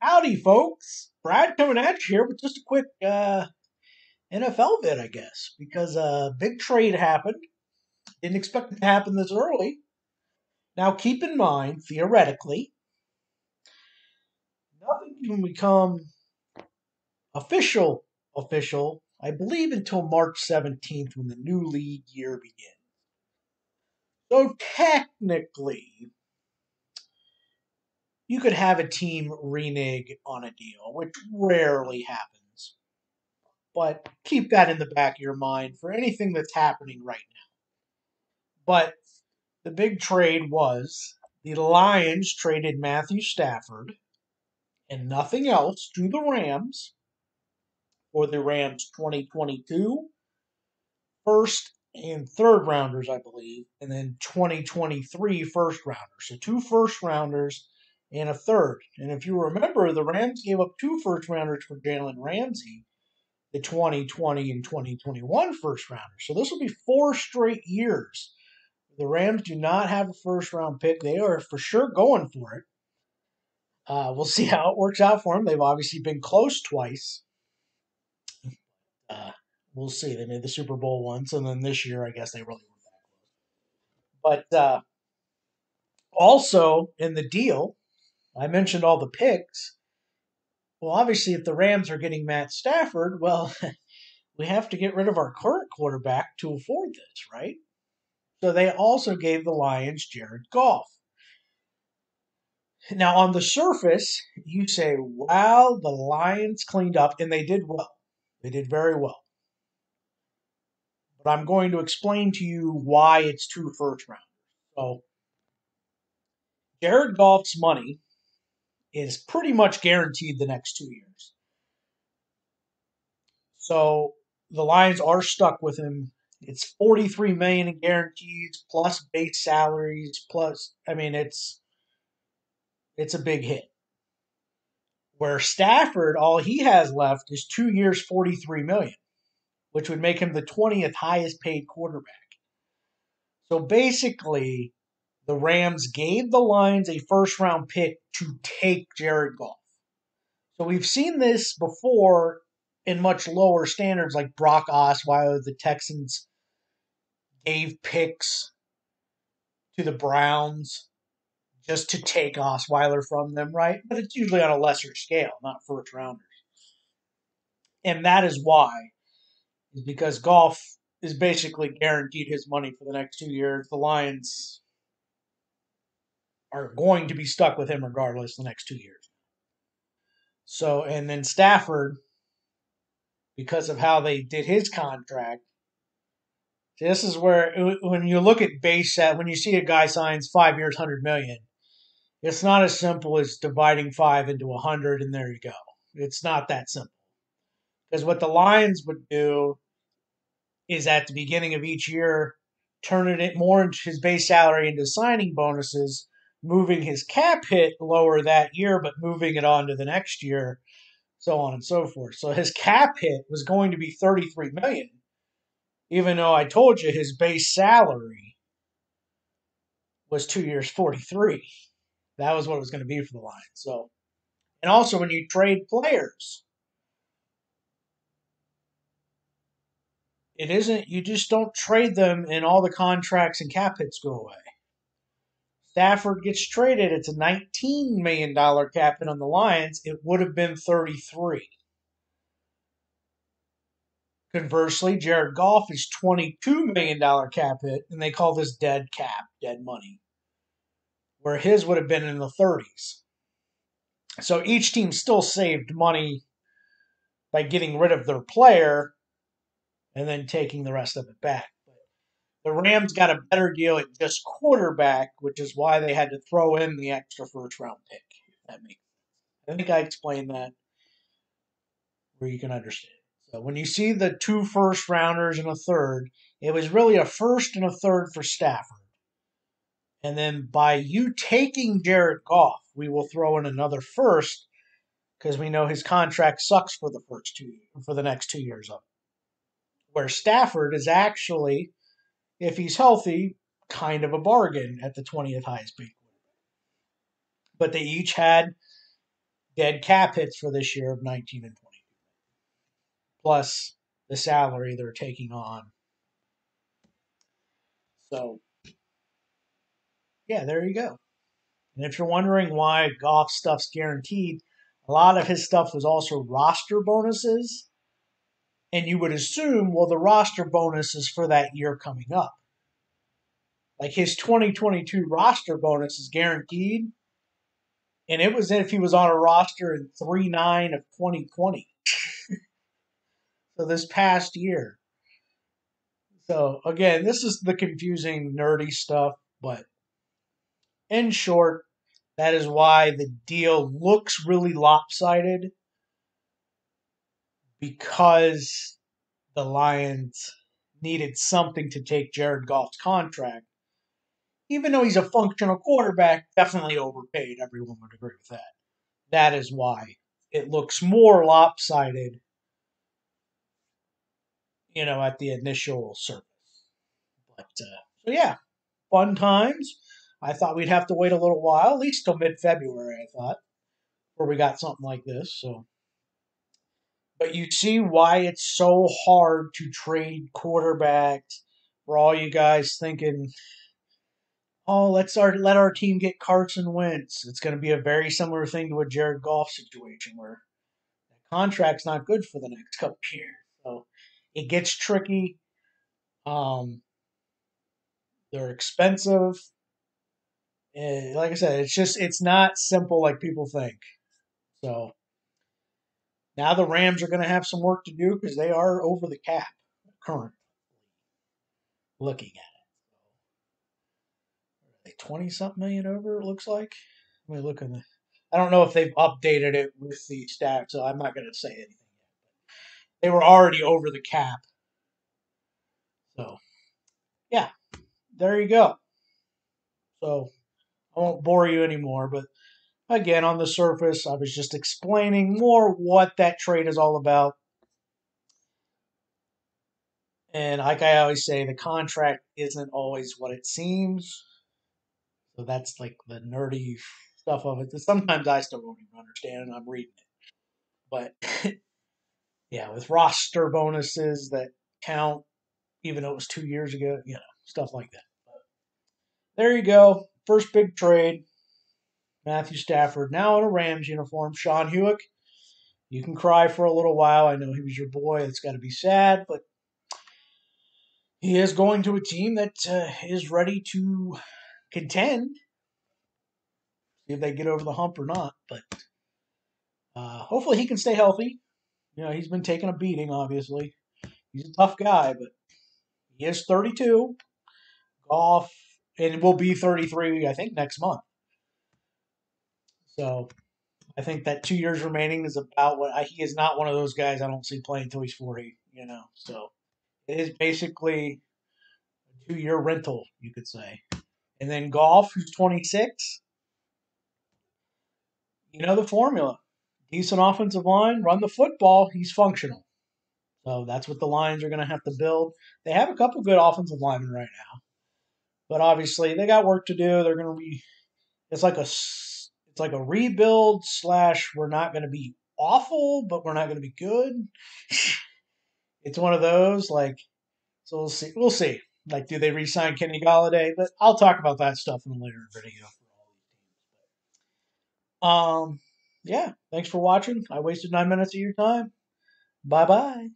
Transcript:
Howdy, folks. Brad coming at you here with just a quick NFL vid, I guess, because a big trade happened. Didn't expect it to happen this early. Now, keep in mind, theoretically, nothing can become official, I believe, until March 17th when the new league year begins. So, technically, you could have a team renege on a deal, which rarely happens. But keep that in the back of your mind for anything that's happening right now. But the big trade was the Lions traded Matthew Stafford and nothing else to the Rams for the Rams 2022 first and third rounders, I believe, and then 2023 first rounders. So two first rounders and a third. And if you remember, the Rams gave up two first rounders for Jalen Ramsey, the 2020 and 2021 first rounders. So this will be 4 straight years. The Rams do not have a first round pick. They are for sure going for it. We'll see how it works out for them. They've obviously been close twice. We'll see. They made the Super Bowl once, and then this year, I guess they really were that close. But also in the deal, I mentioned all the picks. Well, obviously, if the Rams are getting Matt Stafford, well, we have to get rid of our current quarterback to afford this, right? So they also gave the Lions Jared Goff. Now, on the surface, you say, wow, the Lions cleaned up, and they did well. They did very well. But I'm going to explain to you why it's two first rounders. So, Jared Goff's money is pretty much guaranteed the next 2 years. So, the Lions are stuck with him. It's $43 million in guarantees plus base salaries plus. I mean, it's a big hit. Where Stafford, all he has left is 2 years, $43 million, which would make him the 20th highest paid quarterback. So basically, the Rams gave the Lions a first round pick to take Jared Goff. So we've seen this before in much lower standards, like Brock Osweiler. The Texans gave picks to the Browns just to take Osweiler from them, right? But it's usually on a lesser scale, not first rounders. And that is why, is because Goff is basically guaranteed his money for the next 2 years. The Lions are going to be stuck with him regardless the next 2 years. So, and then Stafford, because of how they did his contract, this is where when you look at base set, when you see a guy signs 5 years, $100 million, it's not as simple as dividing 5 into 100 and there you go. It's not that simple. Because what the Lions would do is at the beginning of each year, turning it more into his base salary into signing bonuses, moving his cap hit lower that year, but moving it on to the next year, so on and so forth. So his cap hit was going to be $33 million, even though I told you his base salary was 2 years, 43. That was what it was going to be for the Lions. So, and also when you trade players, it isn't, you just don't trade them and all the contracts and cap hits go away. Stafford gets traded, it's a $19 million cap hit on the Lions. It would have been 33. Conversely, Jared Goff is $22 million cap hit, and they call this dead cap, dead money, where his would have been in the 30s. So each team still saved money by getting rid of their player and then taking the rest of it back. The Rams got a better deal at just quarterback, which is why they had to throw in the extra first round pick. If that makes sense. I think I explained that where you can understand. So when you see the two first rounders and a third, it was really a first and a third for Stafford. And then by you taking Jared Goff, we will throw in another first because we know his contract sucks for the next 2 years of it. Where Stafford is actually, if he's healthy, kind of a bargain at the 20th highest paid quarterback. But they each had dead cap hits for this year of 19 and 20, plus the salary they're taking on. So, yeah, there you go. And if you're wondering why Goff stuff's guaranteed, a lot of his stuff was also roster bonuses. And you would assume, well, the roster bonus is for that year coming up. Like his 2022 roster bonus is guaranteed. And it was if he was on a roster in 3-9 of 2020. So this past year. So again, this is the confusing, nerdy stuff. But in short, that is why the deal looks really lopsided, because the Lions needed something to take Jared Goff's contract. Even though he's a functional quarterback, definitely overpaid. Everyone would agree with that. That is why it looks more lopsided, at the initial surface. But so yeah, fun times. I thought we'd have to wait a little while, at least till mid-February. I thought, before we got something like this. So, but you see why it's so hard to trade quarterbacks. For all you guys thinking, oh, let our team get Carson Wentz. It's going to be a very similar thing to a Jared Goff situation where the contract's not good for the next couple of years. So it gets tricky. Um, they're expensive. And like I said, it's not simple like people think. So now the Rams are going to have some work to do because they are over the cap currently looking at it. They 20 something million over, it looks like. Let me look in the. I don't know if they've updated it with the stats, so I'm not going to say anything yet. They were already over the cap. So, yeah, there you go. So, I won't bore you anymore, but again, on the surface, I was just explaining more what that trade is all about. And like I always say, the contract isn't always what it seems. So that's like the nerdy stuff of it. Sometimes I still don't even understand, and I'm reading it. But yeah, with roster bonuses that count, even though it was 2 years ago, stuff like that. But there you go. First big trade. Matthew Stafford now in a Rams uniform. Sean Hewitt, you can cry for a little while. I know he was your boy. It's got to be sad, but he is going to a team that is ready to contend. See if they get over the hump or not. But hopefully he can stay healthy. He's been taking a beating, obviously. He's a tough guy, but he is 32. Goff, and will be 33, I think, next month. So I think that 2 years remaining is about he is not one of those guys I don't see playing until he's 40, So it is basically a 2-year rental, you could say. And then Goff, who's 26, the formula. Decent offensive line, run the football, he's functional. So that's what the Lions are going to have to build. They have a couple good offensive linemen right now, but obviously they got work to do. They're going to be. It's like a rebuild / we're not going to be awful, but we're not going to be good. It's one of those so we'll see. We'll see. Like, do they re-sign Kenny Galladay? But I'll talk about that stuff in a later video. Yeah. Thanks for watching. I wasted 9 minutes of your time. Bye bye.